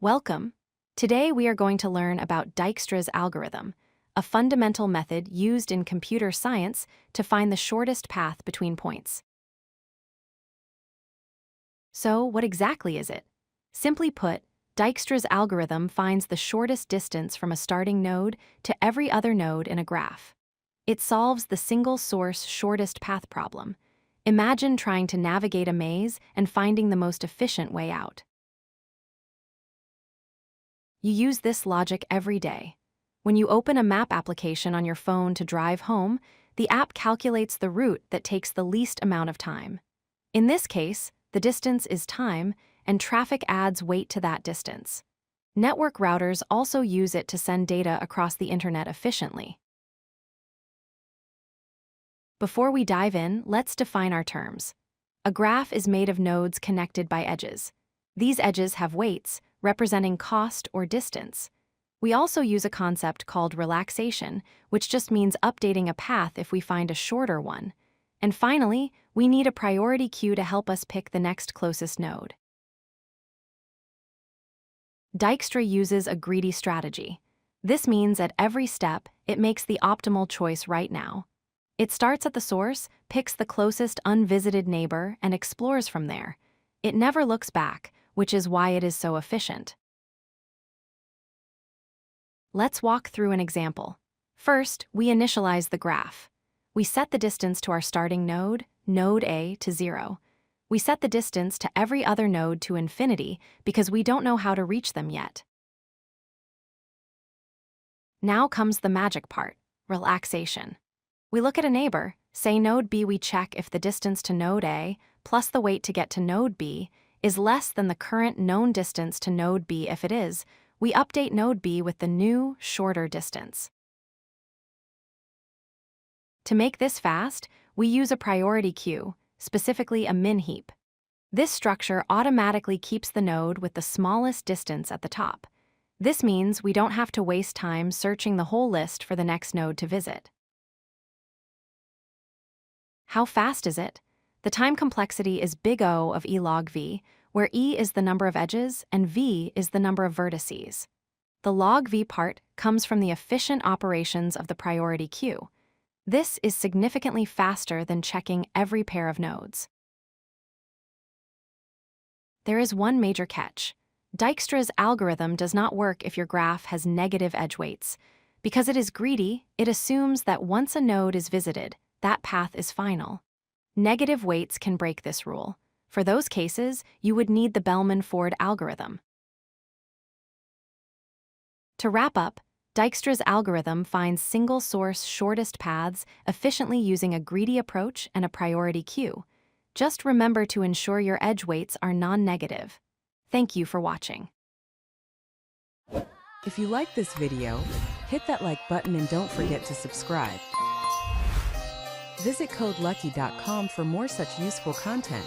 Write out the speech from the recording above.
Welcome. Today we are going to learn about Dijkstra's algorithm, a fundamental method used in computer science to find the shortest path between points. So, what exactly is it? Simply put, Dijkstra's algorithm finds the shortest distance from a starting node to every other node in a graph. It solves the single-source shortest path problem. Imagine trying to navigate a maze and finding the most efficient way out. You use this logic every day. When you open a map application on your phone to drive home, the app calculates the route that takes the least amount of time. In this case, the distance is time, and traffic adds weight to that distance. Network routers also use it to send data across the internet efficiently. Before we dive in, let's define our terms. A graph is made of nodes connected by edges. These edges have weights, representing cost or distance. We also use a concept called relaxation, which just means updating a path if we find a shorter one. And finally, we need a priority queue to help us pick the next closest node. Dijkstra uses a greedy strategy. This means at every step, it makes the optimal choice right now. It starts at the source, picks the closest unvisited neighbor, and explores from there. It never looks back, which is why it is so efficient. Let's walk through an example. First, we initialize the graph. We set the distance to our starting node, node A, to 0. We set the distance to every other node to infinity because we don't know how to reach them yet. Now comes the magic part, relaxation. We look at a neighbor, say node B, we check if the distance to node A plus the weight to get to node B is less than the current known distance to node B. If it is, we update node B with the new, shorter distance. To make this fast, we use a priority queue, specifically a min heap. This structure automatically keeps the node with the smallest distance at the top. This means we don't have to waste time searching the whole list for the next node to visit. How fast is it? The time complexity is big O of E log V, where E is the number of edges and V is the number of vertices. The log V part comes from the efficient operations of the priority queue. This is significantly faster than checking every pair of nodes. There is one major catch. Dijkstra's algorithm does not work if your graph has negative edge weights. Because it is greedy, it assumes that once a node is visited, that path is final. Negative weights can break this rule. For those cases, you would need the Bellman-Ford algorithm. To wrap up, Dijkstra's algorithm finds single-source shortest paths efficiently using a greedy approach and a priority queue. Just remember to ensure your edge weights are non-negative. Thank you for watching. If you like this video, hit that like button and don't forget to subscribe. Visit codelucky.com for more such useful content.